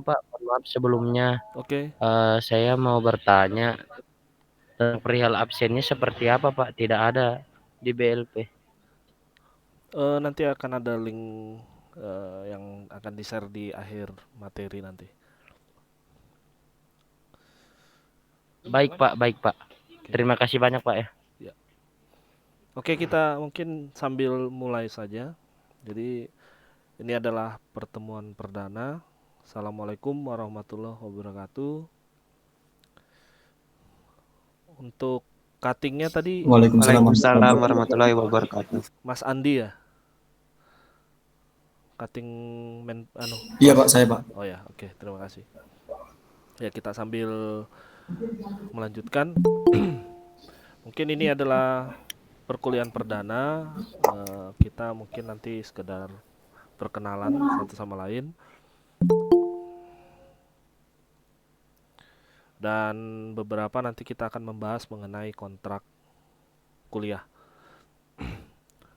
Pak, mohon maaf sebelumnya. Oke, Saya mau bertanya tentang perihal absennya seperti apa, Pak? Tidak ada di BLP. nanti akan ada link yang akan di-share di akhir materi nanti. Baik, Pak. Baik, Pak. Oke, Terima kasih banyak, Pak ya. ya. Oke, kita mungkin sambil mulai saja. Jadi, ini adalah pertemuan perdana. Assalamualaikum warahmatullahi wabarakatuh. Untuk cuttingnya tadi Waalaikumsalam warahmatullahi Waalaikumsalam wabarakatuh. warahmatullahi wabarakatuh. Mas Andi ya, cutting Iya Pak, host. saya Pak. Oh ya, oke, terima kasih. Ya, kita sambil melanjutkan. Mungkin ini adalah perkuliahan perdana. Kita mungkin nanti sekedar perkenalan satu sama lain. Dan beberapa nanti kita akan membahas mengenai kontrak kuliah.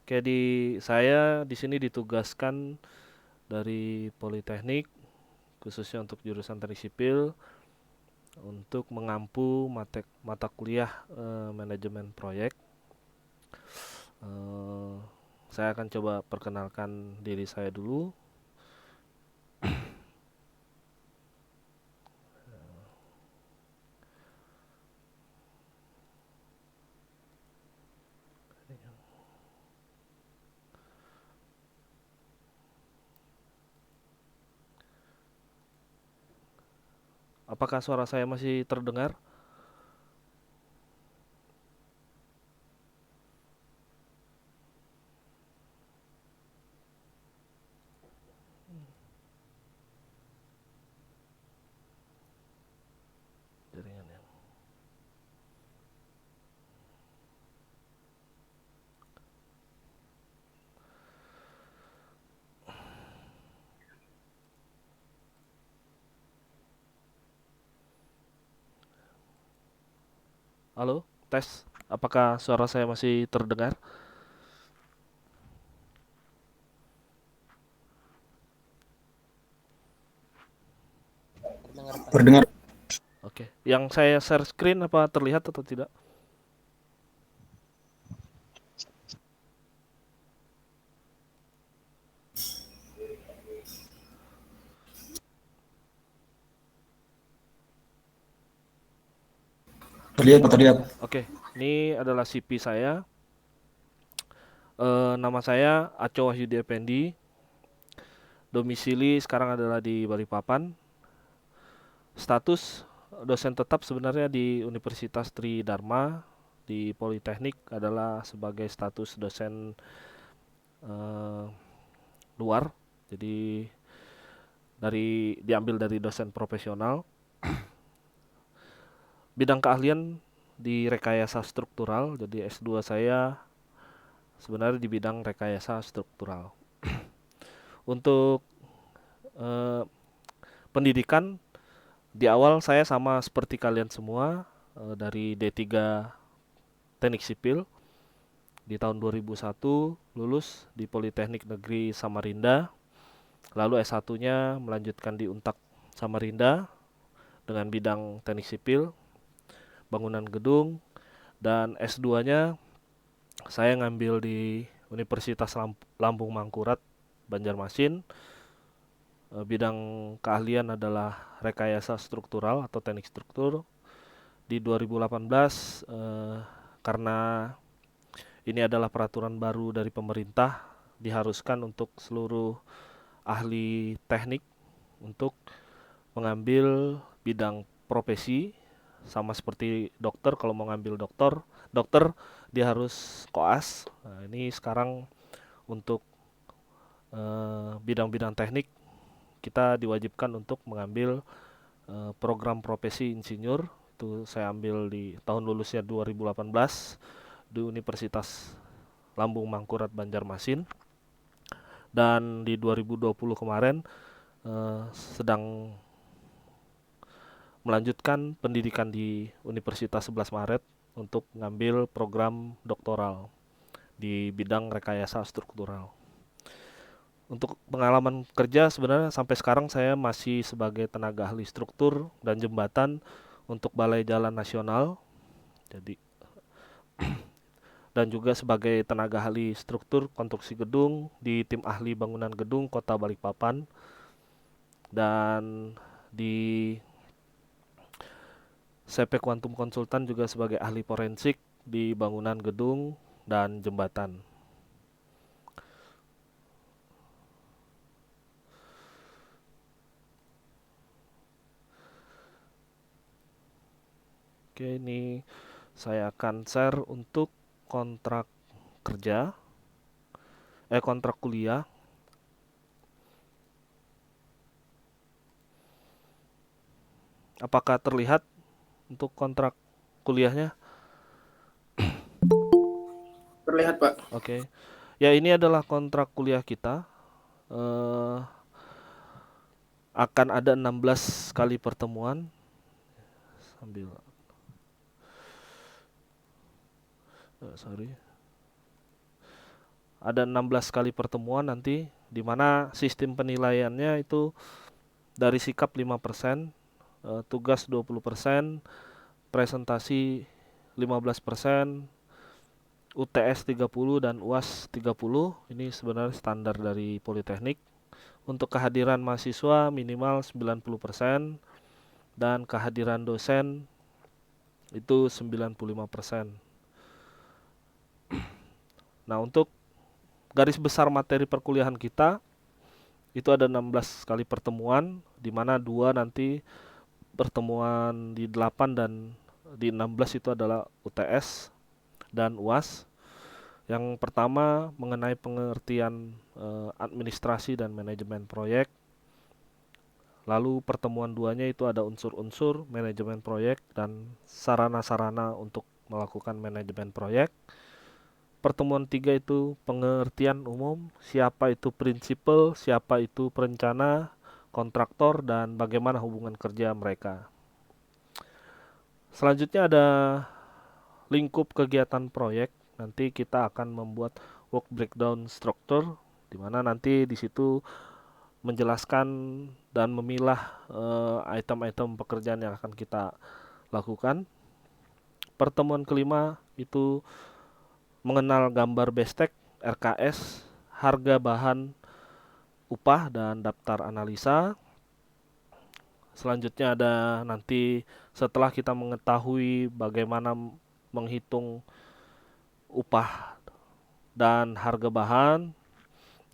Oke, saya di sini ditugaskan dari Politeknik khususnya untuk jurusan Teknik Sipil untuk mengampu mata kuliah manajemen proyek. Saya akan coba perkenalkan diri saya dulu. Apakah suara saya masih terdengar? Jaringannya. Halo, tes. Apakah suara saya masih terdengar? Terdengar, Pak. Terdengar. Oke. Yang saya share screen apa terlihat atau tidak? Terlihat Pak, terlihat. Oke. Ini adalah CV saya. Nama saya Aco Wahyudi Effendi. Domisili sekarang adalah di Balikpapan. Status dosen tetap sebenarnya di Universitas Tridharma di Politeknik adalah sebagai status dosen eh, luar. Jadi diambil dari dosen profesional. Bidang keahlian di rekayasa struktural. Jadi S2 saya sebenarnya di bidang rekayasa struktural. Untuk eh, pendidikan di awal saya sama seperti kalian semua dari D3 Teknik Sipil di tahun 2001 lulus di Politeknik Negeri Samarinda. Lalu S1-nya melanjutkan di Untak Samarinda dengan bidang Teknik Sipil, bangunan gedung, dan S2-nya saya ngambil di Universitas Lambung Mangkurat Banjarmasin. Bidang keahlian adalah rekayasa struktural atau teknik struktur. Di 2018 karena ini adalah peraturan baru dari pemerintah, diharuskan untuk seluruh ahli teknik untuk mengambil bidang profesi sama seperti dokter. Kalau mau ngambil dokter dia harus koas. Nah, ini sekarang untuk bidang-bidang teknik kita diwajibkan untuk mengambil program profesi insinyur. Itu saya ambil di tahun lulusnya 2018 di Universitas Lambung Mangkurat Banjarmasin. Dan di 2020 kemarin sedang melanjutkan pendidikan di Universitas 11 Maret untuk mengambil program doktoral di bidang rekayasa struktural. Untuk pengalaman kerja sebenarnya sampai sekarang saya masih sebagai tenaga ahli struktur dan jembatan untuk Balai Jalan Nasional. Jadi dan juga sebagai tenaga ahli struktur konstruksi gedung di tim ahli bangunan gedung Kota Balikpapan, dan di CP Quantum Konsultan juga sebagai ahli forensik di bangunan gedung dan jembatan. Oke, ini saya akan share untuk kontrak kerja, kontrak kuliah. Apakah terlihat untuk kontrak kuliahnya? Terlihat, Pak. Oke. Ya, ini adalah kontrak kuliah kita. Akan ada 16 kali pertemuan. Sambil ada 16 kali pertemuan nanti, di mana sistem penilaiannya itu dari sikap 5%, tugas 20%, presentasi 15%, UTS 30 dan UAS 30. Ini sebenarnya standar dari Politeknik. Untuk kehadiran mahasiswa minimal 90% dan kehadiran dosen itu 95%. Nah, untuk garis besar materi perkuliahan kita itu ada 16 kali pertemuan, di mana 2 nanti pertemuan di 8 dan di 16 itu adalah UTS dan UAS. Yang pertama mengenai pengertian administrasi dan manajemen proyek. Lalu pertemuan 2-nya itu ada unsur-unsur manajemen proyek dan sarana-sarana untuk melakukan manajemen proyek. Pertemuan 3 itu pengertian umum, siapa itu prinsipal, siapa itu perencana, kontraktor, dan bagaimana hubungan kerja mereka. Selanjutnya ada lingkup kegiatan proyek. Nanti kita akan membuat work breakdown structure, di mana nanti di situ menjelaskan dan memilah item-item pekerjaan yang akan kita lakukan. Pertemuan kelima itu mengenal gambar BESTEK, RKS, harga bahan, upah, dan daftar analisa. Selanjutnya ada nanti setelah kita mengetahui bagaimana menghitung upah dan harga bahan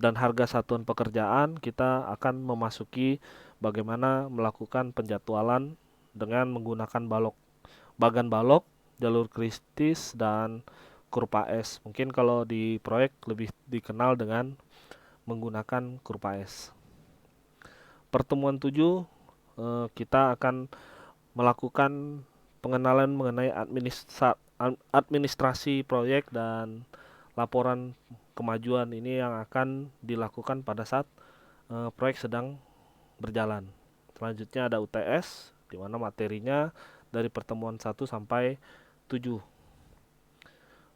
dan harga satuan pekerjaan, kita akan memasuki bagaimana melakukan penjadwalan dengan menggunakan bagan balok, jalur kritis, dan kurva S. Mungkin kalau di proyek lebih dikenal dengan menggunakan kurva S. Pertemuan 7 kita akan melakukan pengenalan mengenai administrasi proyek dan laporan kemajuan. Ini yang akan dilakukan pada saat proyek sedang berjalan. Selanjutnya ada UTS, di mana materinya dari pertemuan 1 sampai 7.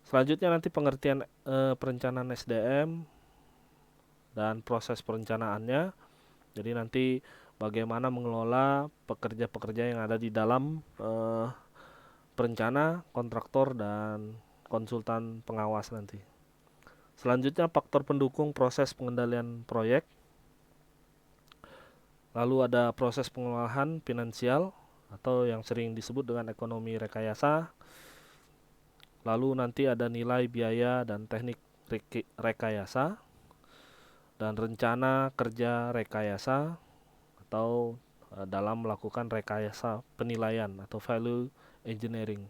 Selanjutnya nanti pengertian perencanaan SDM dan proses perencanaannya. Jadi nanti bagaimana mengelola pekerja-pekerja yang ada di dalam perencana, kontraktor, dan konsultan pengawas nanti. Selanjutnya faktor pendukung proses pengendalian proyek. Lalu ada proses pengelolaan finansial atau yang sering disebut dengan ekonomi rekayasa. Lalu nanti ada nilai biaya dan teknik rekayasa dan rencana kerja rekayasa atau dalam melakukan rekayasa penilaian atau value engineering.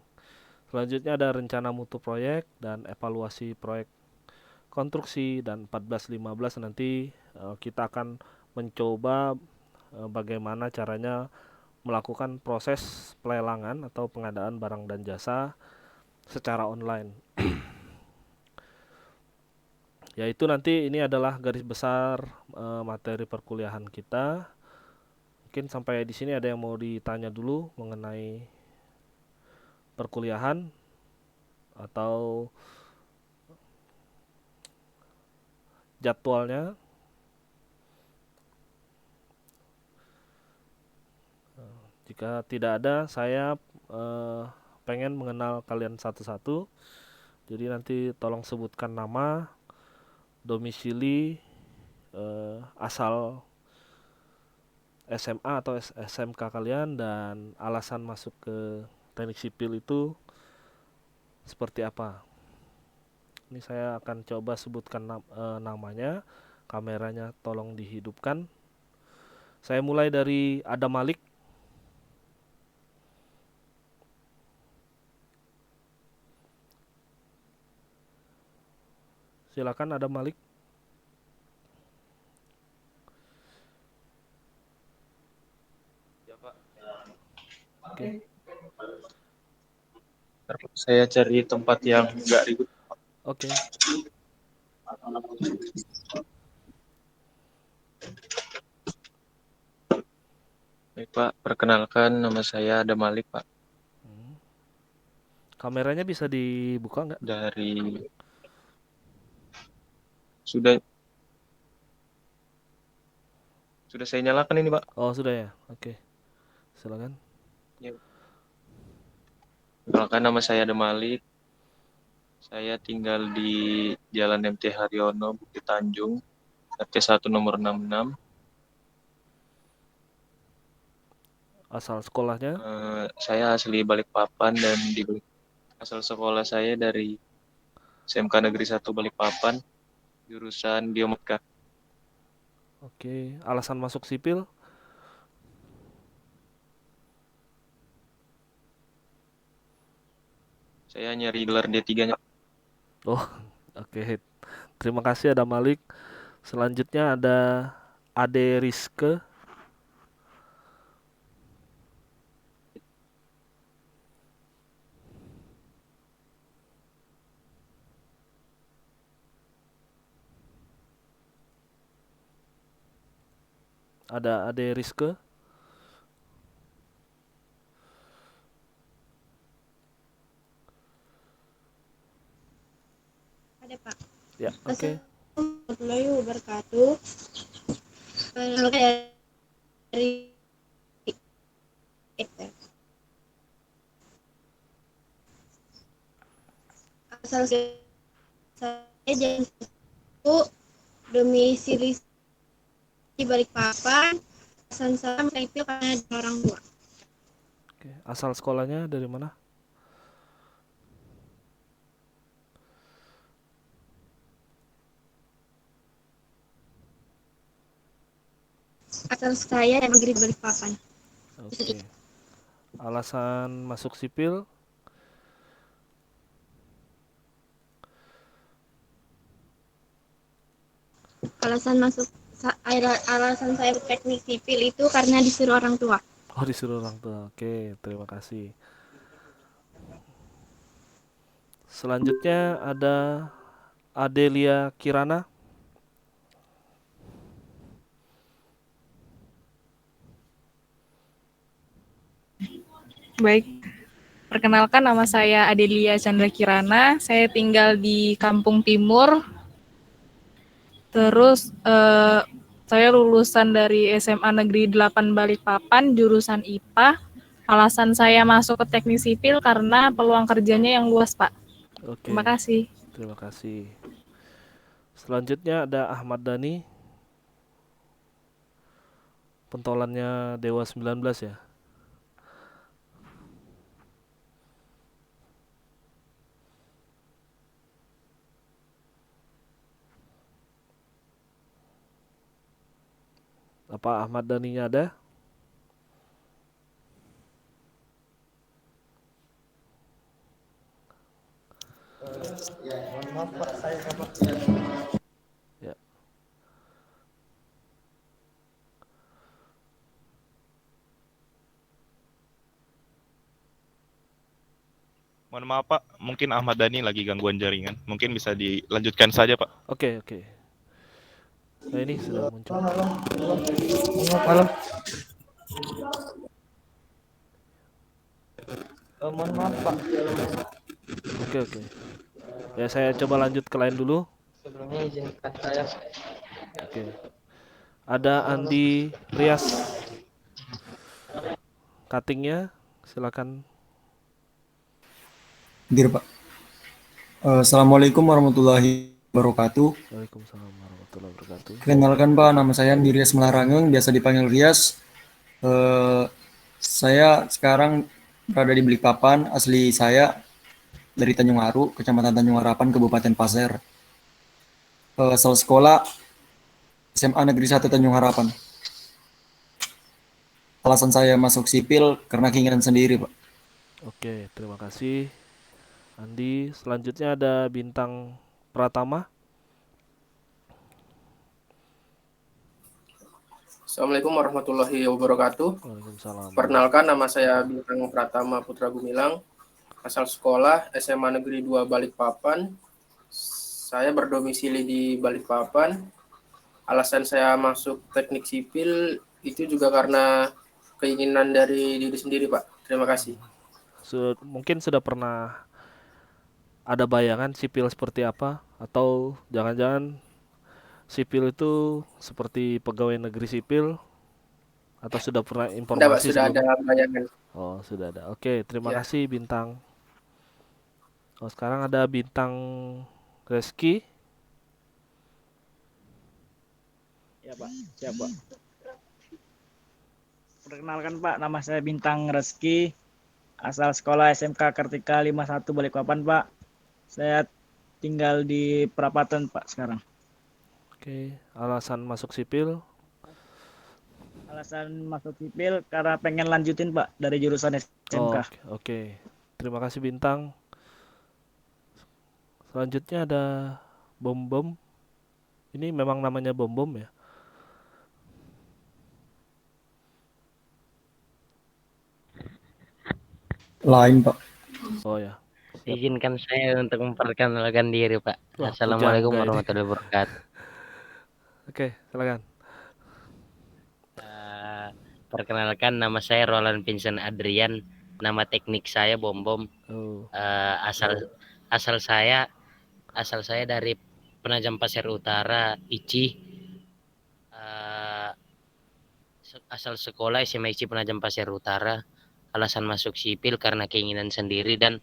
Selanjutnya ada rencana mutu proyek dan evaluasi proyek konstruksi, dan 14-15 nanti kita akan mencoba bagaimana caranya melakukan proses pelelangan atau pengadaan barang dan jasa secara online. Yaitu nanti ini adalah garis besar materi perkuliahan kita. Mungkin sampai di sini ada yang mau ditanya dulu mengenai perkuliahan atau jadwalnya. Jika tidak ada, saya pengen mengenal kalian satu-satu. Jadi nanti tolong sebutkan nama, domisili, asal SMA atau SMK kalian, dan alasan masuk ke teknik sipil itu seperti apa. Ini saya akan coba sebutkan namanya. Kameranya tolong dihidupkan. Saya mulai dari Adam Malik. Silakan Adam Malik. Ya, Pak. Oke. Saya cari tempat yang enggak ribut. Oke. Baik, Pak. Perkenalkan, nama saya Adam Malik, Pak. Kameranya bisa dibuka nggak? Sudah saya nyalakan ini, Pak. Oh, sudah ya. Oke. Silakan. Ya. Perkenalkan, nama saya Adam Malik. Saya tinggal di Jalan MT Haryono, Bukit Tanjung, RT 1 nomor 66. Asal sekolahnya? Saya asli Balikpapan dan asal sekolah saya dari SMK Negeri 1 Balikpapan, jurusan Biometka. Oke. Alasan masuk sipil? Saya nyari gelar D3-nya. Oh, oke. Terima kasih Adam Malik. Selanjutnya ada Ade Rizke. Ada Ade Rizke. Ada Pak. Ya, oke. Assalamualaikum warahmatullahi wabarakatuh. Dari asal saya jadi satu, domisili di Balikpapan, alasan saya sipil karena orang tua. Oke. Asal sekolahnya dari mana? Asal saya dari negeri Balikpapan. Oke. Alasan masuk sipil? Alasan saya teknik sipil itu karena disuruh orang tua. Oh, disuruh orang tua. Oke, terima kasih. Selanjutnya ada Adelia Kirana. Baik, perkenalkan nama saya Adelia Chandra Kirana. Saya tinggal di Kampung Timur. Terus saya lulusan dari SMA Negeri 8 Balikpapan, jurusan IPA. Alasan saya masuk ke teknik sipil karena peluang kerjanya yang luas, Pak. Oke. Terima kasih. Terima kasih. Selanjutnya ada Ahmad Dhani. Pentolannya Dewa 19 ya. Apa Ahmad Dhani-nya ada? Ya, mohon maaf Pak, saya apa? Ya. Mohon maaf Pak, mungkin Ahmad Dhani lagi gangguan jaringan. Mungkin bisa dilanjutkan saja Pak. Oke. Nah, ini sudah muncul. Halo. Mohon maaf Pak. Oke. Ya, saya coba lanjut ke lain dulu. Sebelumnya izinkan saya. Oke. Ada Andi Rias. cuttingnya, silakan. Dir, Pak. Assalamualaikum warahmatullahi wabarakatuh. Waalaikumsalam warahmatullahi wabarakatuh. Kenalkan Pak, nama saya Rias Melarangeng, biasa dipanggil Rias. Saya sekarang berada di Balikpapan, asli saya dari Tanjung Aru, Kecamatan Tanjung Harapan, Kabupaten Pasir. Asal sekolah SMA Negeri 1 Tanjung Harapan. Alasan saya masuk sipil karena keinginan sendiri, Pak. Oke, terima kasih Andi. Selanjutnya ada Bintang Pratama. Assalamualaikum warahmatullahi wabarakatuh. Waalaikumsalam. Perkenalkan, nama saya Bintang Pratama Putra Gumilang, asal sekolah SMA Negeri 2 Balikpapan. Saya berdomisili di Balikpapan. Alasan saya masuk teknik sipil itu juga karena keinginan dari diri sendiri, Pak. Terima kasih. Mungkin sudah pernah ada bayangan sipil seperti apa? Atau jangan-jangan sipil itu seperti pegawai negeri sipil? Atau sudah pernah Tidak, Pak, informasi sudah ada sebelumnya? bayangan. Oh, sudah ada. Oke, terima Ya. kasih Bintang. Oh, sekarang ada Bintang Reski. Ya Pak, siap Pak. Perkenalkan Pak, nama saya Bintang Reski, asal sekolah SMK Kartika 51 Balikpapan Pak. Saya tinggal di Perapatan Pak sekarang. Oke, alasan masuk sipil. Alasan masuk sipil karena pengen lanjutin Pak dari jurusan Oh, SMK. oke. Terima kasih Bintang. Selanjutnya ada Bom Bom. Ini memang namanya Bom Bom ya? Lain, Pak. Oh ya. Siap. Izinkan saya untuk memperkenalkan diri, Pak. Wah, Assalamualaikum pujangga ini. warahmatullahi wabarakatuh. Oke, silakan. Perkenalkan, nama saya Roland Vincent Adrian. Nama teknik saya Bom Bom. Oh, Asal saya dari Penajam Pasir Utara, ICI. Asal sekolah SMA ICI Penajam Pasir Utara. Alasan masuk sipil karena keinginan sendiri dan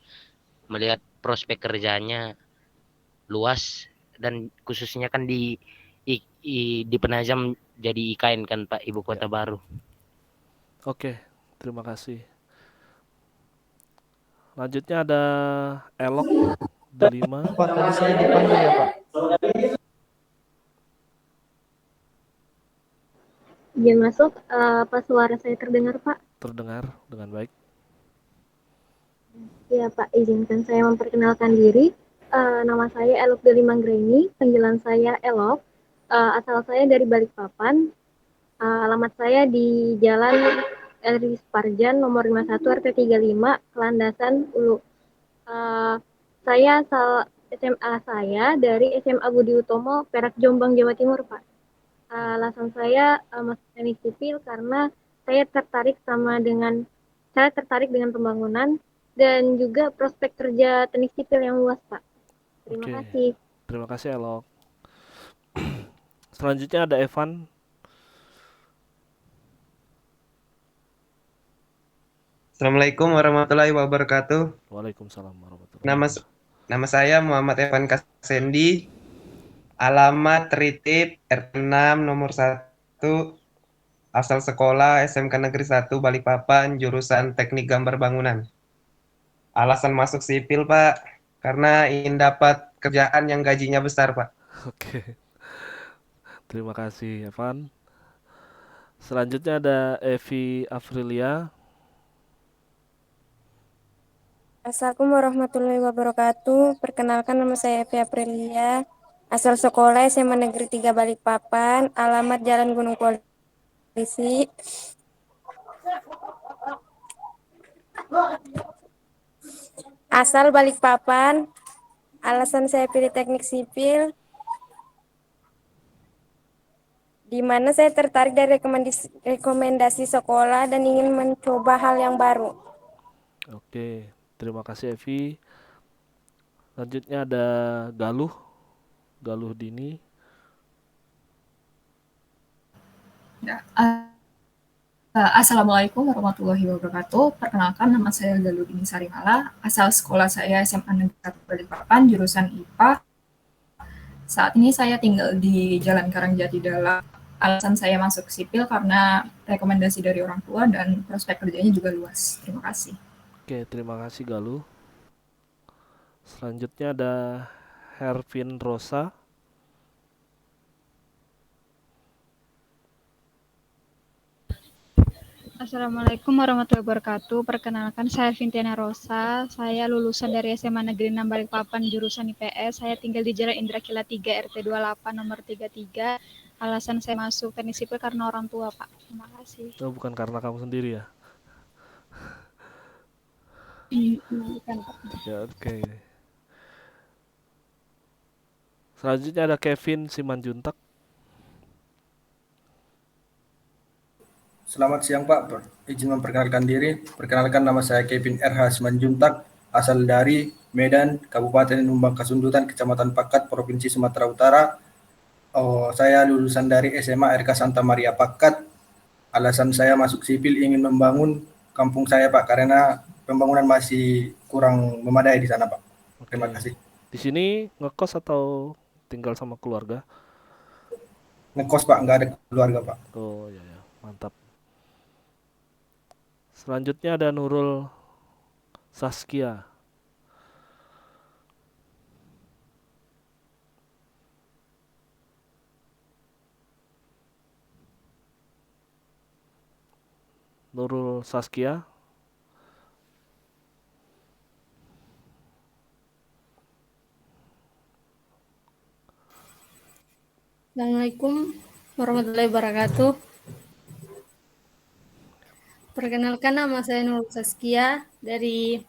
melihat prospek kerjanya luas, dan khususnya kan di Penajam jadi IKN kan Pak, ibu kota baru. oke, terima kasih. Lanjutnya ada Elok Delima. Pak, tadi saya dipanggil ya, Pak. Izin masuk, apa suara saya terdengar, Pak? Terdengar dengan baik. Ya, Pak, izinkan saya memperkenalkan diri. Nama saya Elok Deli Manggreni, panggilan saya Elok. Asal saya dari Balikpapan. Alamat saya di Jalan Eri Suparjan, nomor 51, RT 35, Kelandasan, Ulu. Saya asal SMA saya dari SMA Budi Utomo, Perak, Jombang, Jawa Timur, Pak. Alasan saya masuk teknik sipil karena saya tertarik dengan pembangunan dan juga prospek kerja teknik sipil yang luas, Pak. Terima Oke. kasih. Terima kasih Elok. Selanjutnya ada Evan. Assalamualaikum warahmatullahi wabarakatuh. Waalaikumsalam warahmatullahi Nama wabarakatuh. nama saya Muhammad Evan Kasendi. Alamat Tritip RT 6 nomor 1. Asal sekolah SMK Negeri 1 Balikpapan, jurusan Teknik Gambar Bangunan. Alasan masuk sipil, Pak, karena ingin dapat kerjaan yang gajinya besar, Pak. Oke. Terima kasih Evan. Selanjutnya ada Evi Afrilia. Assalamualaikum warahmatullahi wabarakatuh. Perkenalkan, nama saya Evi Aprilia. Asal sekolah SMA Negeri 3 Balikpapan. Alamat Jalan Gunung Polisi. Asal Balikpapan. Alasan saya pilih teknik sipil, di mana saya tertarik dari rekomendasi sekolah dan ingin mencoba hal yang baru. Oke, terima kasih Evi. Selanjutnya ada Galuh Dini. Assalamualaikum warahmatullahi wabarakatuh. Perkenalkan, nama saya Galudini Sarimala. Asal sekolah saya SMA Negeri 1 Balikpapan, jurusan IPA. Saat ini saya tinggal di Jalan Karangjati Dalam. Alasan saya masuk sipil karena rekomendasi dari orang tua dan prospek kerjanya juga luas. Terima kasih. Oke, terima kasih Galuh. Selanjutnya ada Hervin Rosa. Assalamualaikum warahmatullahi wabarakatuh. Perkenalkan, saya Vintiana Rosa. Saya lulusan dari SMA Negeri 6 Balikpapan, jurusan IPS. Saya tinggal di Jalan Indra Kila 3, RT 28, nomor 33. Alasan saya masuk teknik sipil karena orang tua, Pak. Terima kasih. Oh, bukan karena kamu sendiri ya? Bukan, Pak. Ya, oke. Selanjutnya ada Kevin Simanjuntak. Selamat siang Pak, izin memperkenalkan diri. Perkenalkan, nama saya Kevin RH Simanjuntak, asal dari Medan, Kabupaten Lumbang Kasundutan, Kecamatan Pakat, Provinsi Sumatera Utara. Saya lulusan dari SMA RK Santa Maria Pakat. Alasan saya masuk sipil ingin membangun kampung saya Pak, karena pembangunan masih kurang memadai di sana Pak. Terima kasih. Di sini ngekos atau tinggal sama keluarga? Ngekos Pak, nggak ada keluarga Pak. Oh ya, mantap. Selanjutnya ada Nurul Saskia. Nurul Saskia. Assalamualaikum warahmatullahi wabarakatuh. Perkenalkan, nama saya Nurul Saskia dari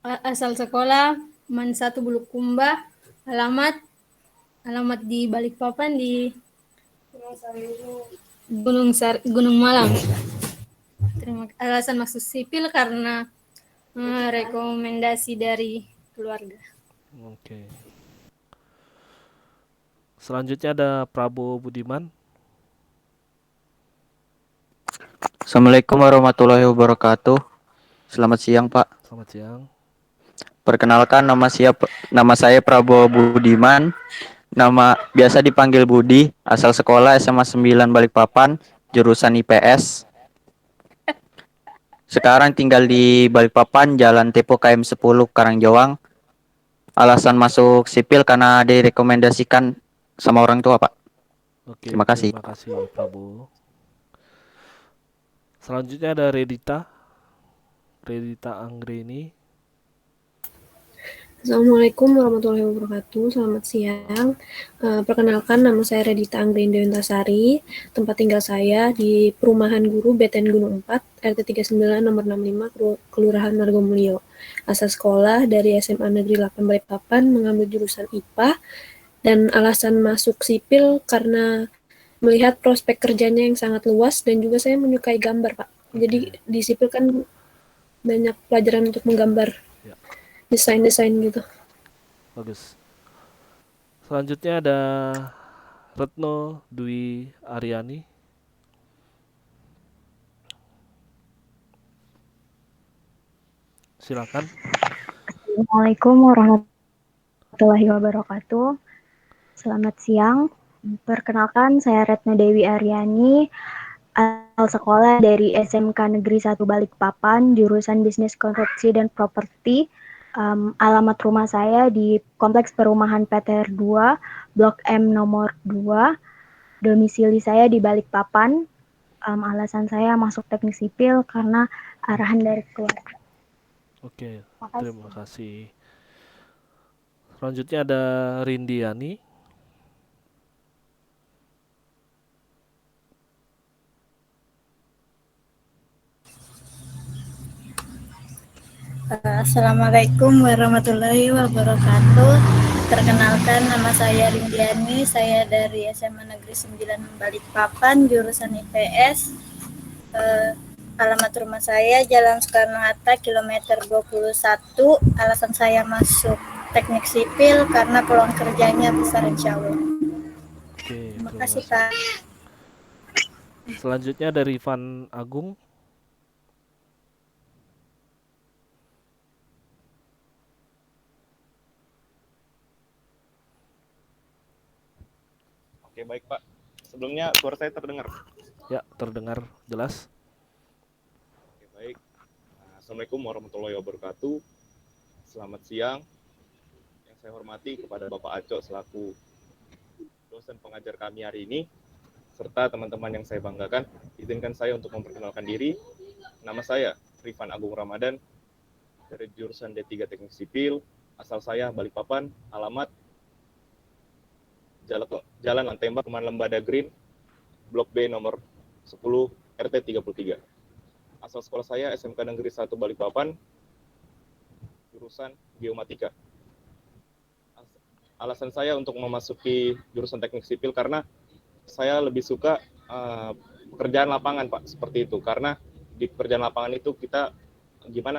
asal sekolah MAN 1 Bulukumba, alamat di Balikpapan di Gunung Malang. Alasan masuk sipil karena rekomendasi dari keluarga. Oke. Selanjutnya ada Prabowo Budiman. Assalamualaikum warahmatullahi wabarakatuh. Selamat siang Pak. Selamat siang. Perkenalkan, nama saya Prabowo Budiman. Nama biasa dipanggil Budi. Asal sekolah SMA 9 Balikpapan, jurusan IPS. Sekarang tinggal di Balikpapan, Jalan Tepo KM 10 Karangjawang. Alasan masuk sipil karena direkomendasikan sama orang tua Pak. Oke, terima kasih. Terima kasih Prabowo. Selanjutnya ada Redita Anggreni. Assalamualaikum warahmatullahi wabarakatuh. Selamat siang. Perkenalkan, nama saya Redita Anggreni Dewantasari. Tempat tinggal saya di Perumahan Guru BTN Gunung 4, RT 39 nomor 65, Kelurahan Margomulyo. Asal sekolah dari SMA Negeri 8 Balikpapan, mengambil jurusan IPA. Dan alasan masuk sipil karena melihat prospek kerjanya yang sangat luas dan juga saya menyukai gambar Pak. Jadi di sipil kan banyak pelajaran untuk menggambar, desain-desain gitu. Bagus. Selanjutnya ada Retno Dwi Aryani. Silakan. Assalamualaikum warahmatullahi wabarakatuh. Selamat siang. Perkenalkan, saya Retno Dewi Aryani, asal sekolah dari SMK Negeri 1 Balikpapan, jurusan Bisnis Konstruksi dan Properti. Alamat rumah saya di Kompleks Perumahan PTR 2, Blok M nomor 2. Domisili saya di Balikpapan. Alasan saya masuk teknik sipil karena arahan dari keluarga. Oke, terima kasih. Selanjutnya ada Rindiani. Assalamualaikum warahmatullahi wabarakatuh. Perkenalkan, nama saya Rindiani, saya dari SMA Negeri 9 Balikpapan, jurusan IPS. Alamat rumah saya Jalan Soekarno-Hatta, kilometer 21. Alasan saya masuk teknik sipil karena peluang kerjanya besar insya Allah. Oke, terima kasih Pak. Selanjutnya dari Ivan Agung. Oke, baik Pak. Sebelumnya suara saya terdengar? Ya, terdengar jelas. Oke, baik. Assalamualaikum warahmatullahi wabarakatuh. Selamat siang. Yang saya hormati kepada Bapak Aco selaku dosen pengajar kami hari ini, serta teman-teman yang saya banggakan, izinkan saya untuk memperkenalkan diri. Nama saya Rifan Agung Ramadan, dari jurusan D3 Teknik Sipil, asal saya Balikpapan, alamat Jalan Lantembak, Perumahan Lembada Green, Blok B nomor 10, RT 33. Asal sekolah saya SMK Negeri 1 Balikpapan, jurusan Geomatika. Alasan saya untuk memasuki jurusan teknik sipil karena saya lebih suka pekerjaan lapangan, Pak, seperti itu. Karena di pekerjaan lapangan itu kita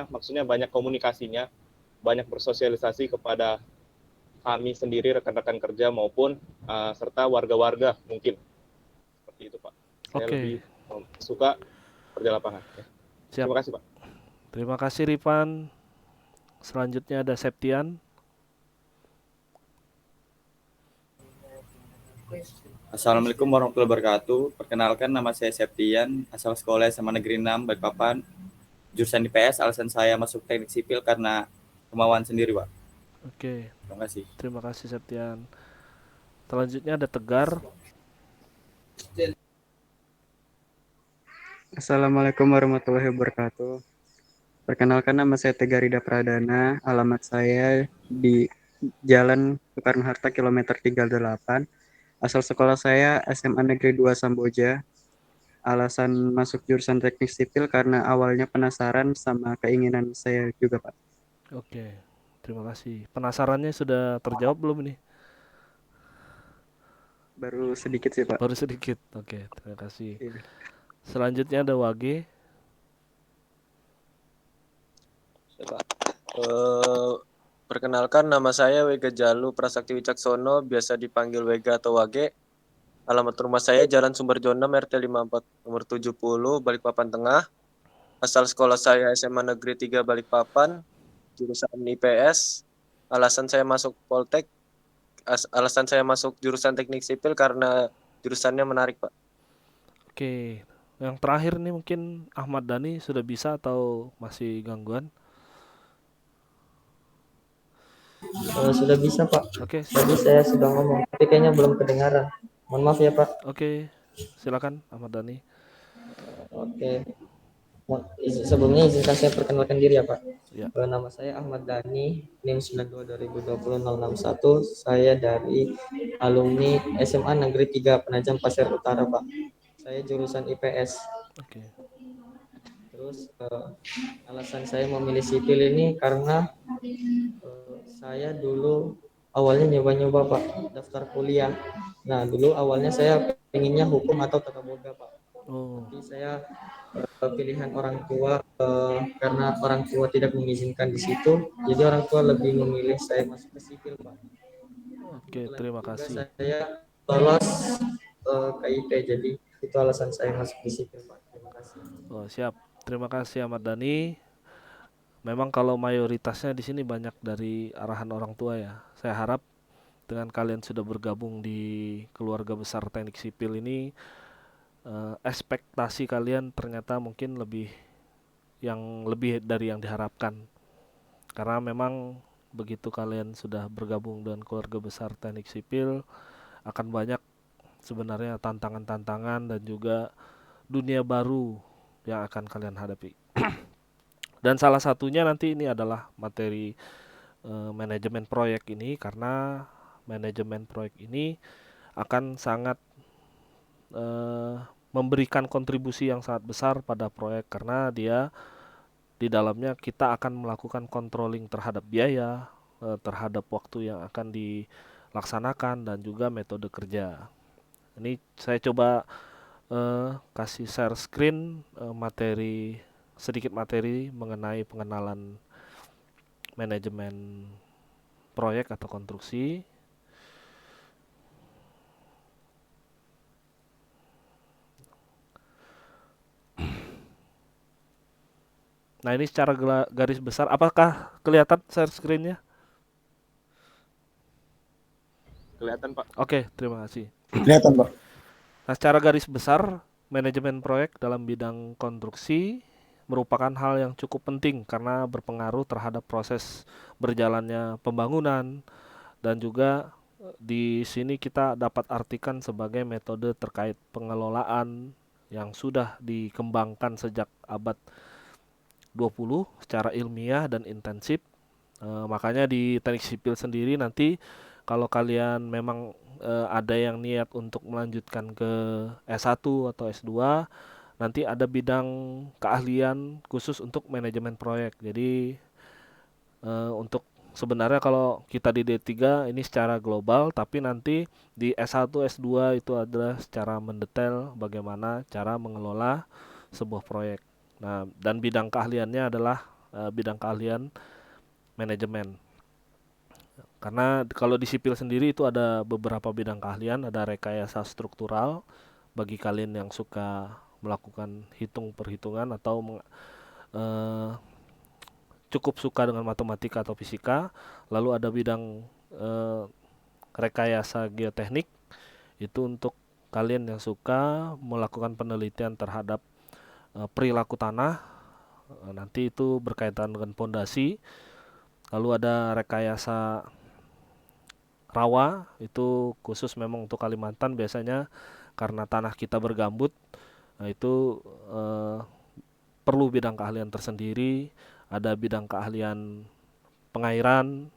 maksudnya banyak komunikasinya, banyak bersosialisasi kepada kami sendiri, rekan-rekan kerja maupun serta warga-warga mungkin. Seperti itu, Pak. Saya lebih suka kerja lapangan. Ya. Siap. Terima kasih, Pak. Terima kasih, Rifan. Selanjutnya ada Septian. Assalamualaikum warahmatullahi wabarakatuh. Perkenalkan, nama saya Septian, asal sekolah SMA Negeri 6 Balikpapan, jurusan IPS. Alasan saya masuk teknik sipil karena kemauan sendiri, Pak. Oke. Terima kasih. Terima kasih, Septian. Selanjutnya ada Tegar. Assalamualaikum warahmatullahi wabarakatuh. Perkenalkan, nama saya Tegarida Pradana, alamat saya di Jalan Soekarno-Hatta kilometer 38. Asal sekolah saya SMA Negeri 2 Samboja. Alasan masuk jurusan teknik sipil karena awalnya penasaran sama keinginan saya juga, Pak. Oke, terima kasih. Penasarannya sudah terjawab belum ini? Baru sedikit sih, Pak. Baru sedikit. Oke, terima kasih. Iya. Selanjutnya ada Wage. Perkenalkan, nama saya Wega Jalu Prasakti Wicaksono, biasa dipanggil Wega atau Wage. Alamat rumah saya Jalan Sumberjono, RT 54, nomor 70, Balikpapan Tengah. Asal sekolah saya SMA Negeri 3 Balikpapan, jurusan IPS. Alasan saya masuk Poltek, alasan saya masuk jurusan teknik sipil karena jurusannya menarik, Pak. Oke, yang terakhir nih mungkin Ahmad Dhani sudah bisa atau masih gangguan? Sudah bisa, Pak. Oke. Tadi saya sudah ngomong, tapi kayaknya belum kedengaran. Mohon maaf ya, Pak. Oke, silakan Ahmad Dhani. Oke. Sebelumnya izinkan saya perkenalkan diri ya, Pak. Ya. Nama saya Ahmad Dhani, NIM 92202061. Saya dari alumni SMA Negeri 3 Penajam Pasir Utara, Pak. Saya jurusan IPS. Oke. Terus alasan saya memilih sipil ini karena saya dulu awalnya nyoba-nyoba, Pak, daftar kuliah. Nah, dulu awalnya saya pengennya hukum atau tata boga, Pak. Tapi saya pilihan orang tua karena orang tua tidak mengizinkan di situ, jadi orang tua lebih memilih saya masuk ke sipil, Pak. Oke, terima kasih. Saya lolos KIP, jadi itu alasan saya masuk di sipil, Pak. Terima kasih. Oh, siap. Terima kasih Ahmad Dhani. Memang kalau mayoritasnya di sini banyak dari arahan orang tua ya. Saya harap dengan kalian sudah bergabung di keluarga besar teknik sipil ini, ekspektasi kalian ternyata mungkin lebih dari yang diharapkan. Karena memang begitu kalian sudah bergabung dengan keluarga besar teknik sipil, akan banyak sebenarnya tantangan-tantangan dan juga dunia baru yang akan kalian hadapi. Dan salah satunya nanti ini adalah materi manajemen proyek ini, karena manajemen proyek ini akan sangat memberikan kontribusi yang sangat besar pada proyek, karena dia di dalamnya kita akan melakukan controlling terhadap biaya, terhadap waktu yang akan dilaksanakan dan juga metode kerja. Ini saya coba kasih share screen sedikit materi mengenai pengenalan manajemen proyek atau konstruksi. Nah, ini secara garis besar. Apakah kelihatan share screen-nya? Kelihatan, Pak. Oke, terima kasih. Kelihatan, Pak. Nah, secara garis besar, manajemen proyek dalam bidang konstruksi merupakan hal yang cukup penting karena berpengaruh terhadap proses berjalannya pembangunan, dan juga di sini kita dapat artikan sebagai metode terkait pengelolaan yang sudah dikembangkan sejak abad 20 secara ilmiah dan intensif. Makanya di teknik sipil sendiri nanti kalau kalian memang ada yang niat untuk melanjutkan ke S1 atau S2, nanti ada bidang keahlian khusus untuk manajemen proyek. Jadi untuk sebenarnya kalau kita di D3 ini secara global, tapi nanti di S1, S2 itu adalah secara mendetail bagaimana cara mengelola sebuah proyek. Nah, dan bidang keahliannya adalah bidang keahlian manajemen. Karena kalau di sipil sendiri itu ada beberapa bidang keahlian, ada rekayasa struktural bagi kalian yang suka melakukan perhitungan atau cukup suka dengan matematika atau fisika. Lalu ada bidang rekayasa geoteknik, itu untuk kalian yang suka melakukan penelitian terhadap perilaku tanah, nanti itu berkaitan dengan pondasi. Lalu ada rekayasa rawa, itu khusus memang untuk Kalimantan biasanya karena tanah kita bergambut. Nah, itu perlu bidang keahlian tersendiri. Ada bidang keahlian pengairan,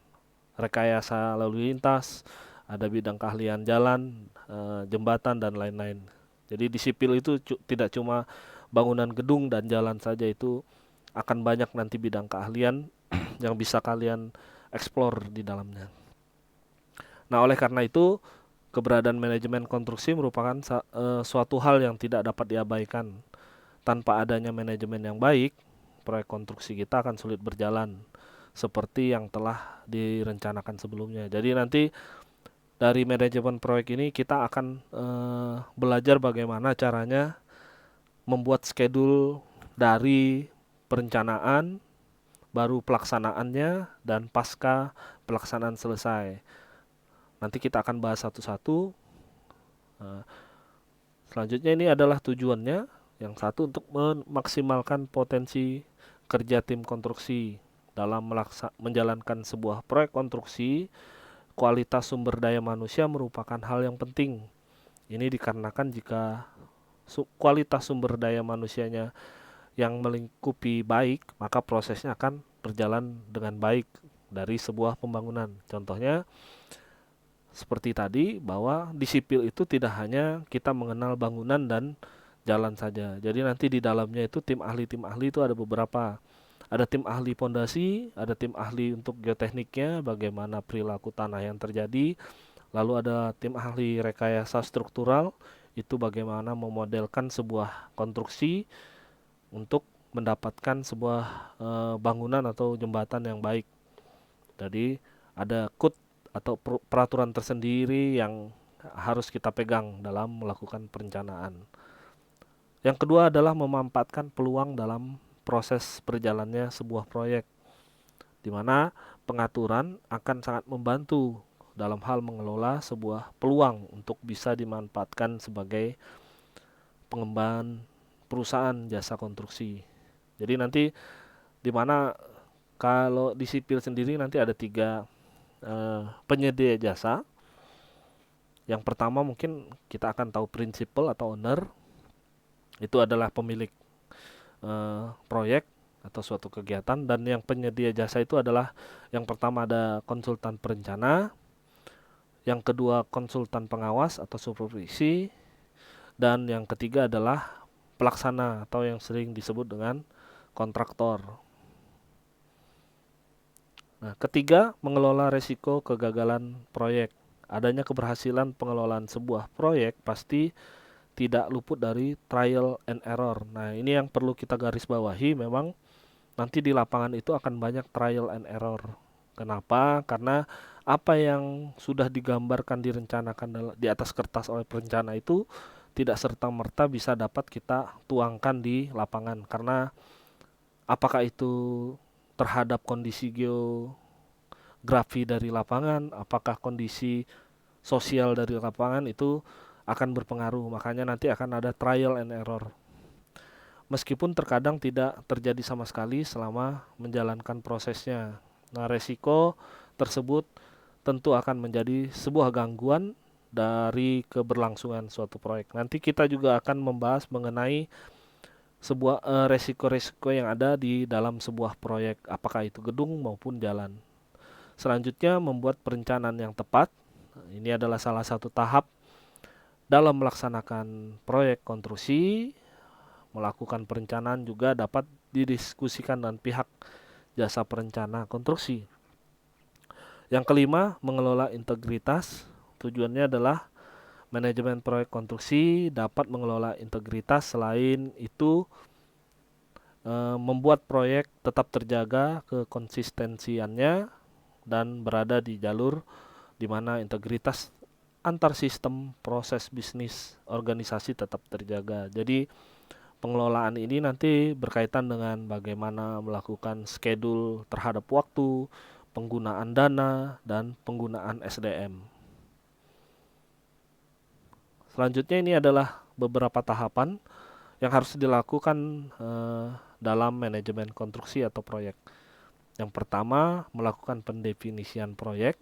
rekayasa lalu lintas, ada bidang keahlian jalan, jembatan, dan lain-lain. Jadi di sipil itu tidak cuma bangunan gedung dan jalan saja, itu akan banyak nanti bidang keahlian yang bisa kalian explore di dalamnya. Nah, oleh karena itu, keberadaan manajemen konstruksi merupakan suatu hal yang tidak dapat diabaikan. Tanpa adanya manajemen yang baik, proyek konstruksi kita akan sulit berjalan seperti yang telah direncanakan sebelumnya. Jadi nanti dari manajemen proyek ini kita akan belajar bagaimana caranya membuat schedule dari perencanaan, baru pelaksanaannya, dan pasca pelaksanaan selesai. Nanti kita akan bahas satu-satu. Selanjutnya ini adalah tujuannya. Yang satu, untuk memaksimalkan potensi kerja tim konstruksi dalam menjalankan sebuah proyek konstruksi. Kualitas sumber daya manusia merupakan hal yang penting. Ini dikarenakan jika kualitas sumber daya manusianya yang melingkupi baik, maka prosesnya akan berjalan dengan baik dari sebuah pembangunan. Contohnya seperti tadi, bahwa di sipil itu tidak hanya kita mengenal bangunan dan jalan saja. Jadi nanti di dalamnya itu tim ahli itu ada beberapa. Ada tim ahli pondasi, ada tim ahli untuk geotekniknya, bagaimana perilaku tanah yang terjadi. Lalu ada tim ahli rekayasa struktural, itu bagaimana memodelkan sebuah konstruksi untuk mendapatkan sebuah bangunan atau jembatan yang baik. Jadi ada code atau peraturan tersendiri yang harus kita pegang dalam melakukan perencanaan. Yang kedua adalah memanfaatkan peluang dalam proses berjalannya sebuah proyek, di mana pengaturan akan sangat membantu dalam hal mengelola sebuah peluang untuk bisa dimanfaatkan sebagai pengembangan perusahaan jasa konstruksi. Jadi nanti di mana kalau di sipil sendiri nanti ada 3 penyedia jasa. Yang pertama mungkin kita akan tahu principal atau owner, itu adalah pemilik proyek atau suatu kegiatan. Dan yang penyedia jasa itu adalah, yang pertama ada konsultan perencana, yang kedua konsultan pengawas atau supervisi, dan yang ketiga adalah pelaksana atau yang sering disebut dengan kontraktor. Nah, ketiga, mengelola resiko kegagalan proyek. Adanya keberhasilan pengelolaan sebuah proyek pasti tidak luput dari trial and error. Nah, ini yang perlu kita garis bawahi, memang nanti di lapangan itu akan banyak trial and error. Kenapa? Karena apa yang sudah digambarkan, direncanakan di atas kertas oleh perencana itu tidak serta-merta bisa dapat kita tuangkan di lapangan. Karena apakah itu terhadap kondisi geografi dari lapangan, apakah kondisi sosial dari lapangan, itu akan berpengaruh. Makanya nanti akan ada trial and error. Meskipun terkadang tidak terjadi sama sekali selama menjalankan prosesnya. Nah, resiko tersebut tentu akan menjadi sebuah gangguan dari keberlangsungan suatu proyek. Nanti kita juga akan membahas mengenai sebuah resiko-resiko yang ada di dalam sebuah proyek, apakah itu gedung maupun jalan. Selanjutnya, membuat perencanaan yang tepat. Ini adalah salah satu tahap dalam melaksanakan proyek konstruksi. Melakukan perencanaan juga dapat didiskusikan dengan pihak jasa perencana konstruksi. Yang kelima, mengelola integritas. Tujuannya adalah manajemen proyek konstruksi dapat mengelola integritas. Selain itu, membuat proyek tetap terjaga kekonsistensiannya dan berada di jalur di mana integritas antar sistem, proses bisnis, organisasi tetap terjaga. Jadi pengelolaan ini nanti berkaitan dengan bagaimana melakukan schedule terhadap waktu, penggunaan dana, dan penggunaan SDM. Selanjutnya ini adalah beberapa tahapan yang harus dilakukan dalam manajemen konstruksi atau proyek. Yang pertama, melakukan pendefinisian proyek.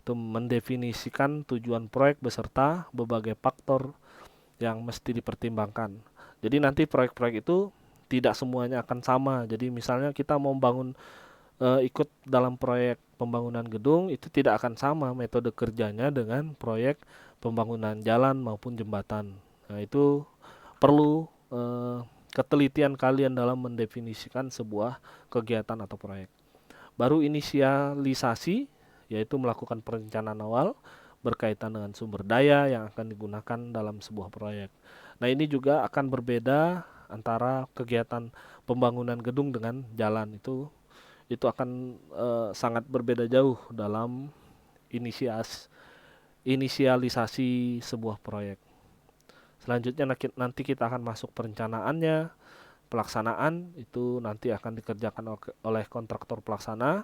Itu mendefinisikan tujuan proyek beserta berbagai faktor yang mesti dipertimbangkan. Jadi nanti proyek-proyek itu tidak semuanya akan sama. Jadi misalnya kita mau bangun ikut dalam proyek pembangunan gedung, itu tidak akan sama metode kerjanya dengan proyek pembangunan jalan maupun jembatan. Nah, itu perlu ketelitian kalian dalam mendefinisikan sebuah kegiatan atau proyek. Baru inisialisasi, yaitu melakukan perencanaan awal berkaitan dengan sumber daya yang akan digunakan dalam sebuah proyek. Nah, ini juga akan berbeda antara kegiatan pembangunan gedung dengan jalan. Itu akan sangat berbeda jauh dalam inisialisasi sebuah proyek. Selanjutnya nanti kita akan masuk perencanaannya. Pelaksanaan itu nanti akan dikerjakan oleh kontraktor pelaksana.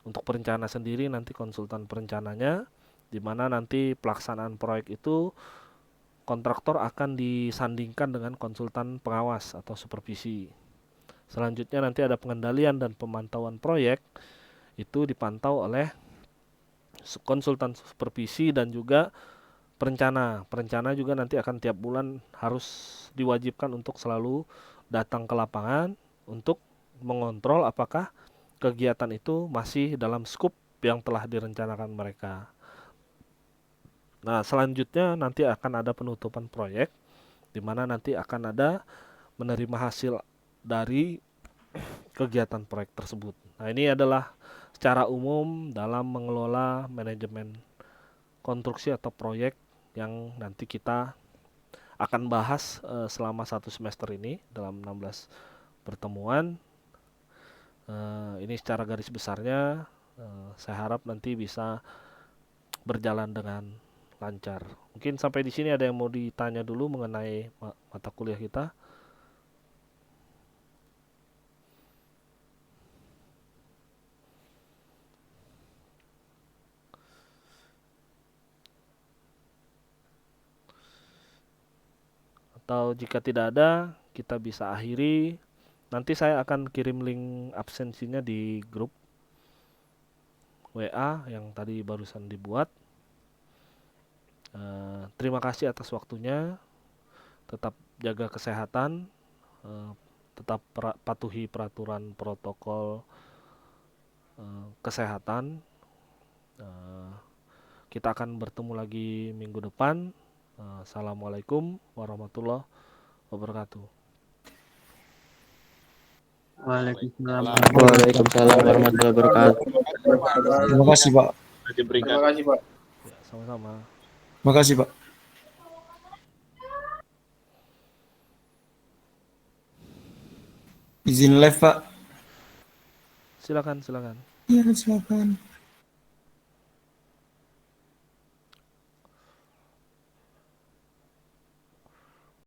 Untuk perencana sendiri nanti konsultan perencananya, di mana nanti pelaksanaan proyek itu kontraktor akan disandingkan dengan konsultan pengawas atau supervisi. Selanjutnya nanti ada pengendalian dan pemantauan proyek, itu dipantau oleh konsultan supervisi dan juga perencana. Perencana juga nanti akan tiap bulan harus diwajibkan untuk selalu datang ke lapangan untuk mengontrol apakah kegiatan itu masih dalam skup yang telah direncanakan mereka. Nah, selanjutnya nanti akan ada penutupan proyek, di mana nanti akan ada menerima hasil dari kegiatan proyek tersebut. Nah, ini adalah secara umum dalam mengelola manajemen konstruksi atau proyek yang nanti kita akan bahas selama 1 semester ini dalam 16 pertemuan. Ini secara garis besarnya, saya harap nanti bisa berjalan dengan lancar. Mungkin sampai di sini ada yang mau ditanya dulu mengenai mata kuliah kita. Atau jika tidak ada, kita bisa akhiri. Nanti saya akan kirim link absensinya di grup WA yang tadi barusan dibuat. Terima kasih atas waktunya. Tetap jaga kesehatan, tetap patuhi peraturan protokol kesehatan. Kita akan bertemu lagi minggu depan. Assalamualaikum warahmatullahi wabarakatuh. Waalaikumsalam warahmatullahi wabarakatuh. Terima kasih, Pak. Terima kasih, Pak. Ya, sama-sama. Terima kasih, Pak. Izin live, Pak. Silakan. Iya, silakan.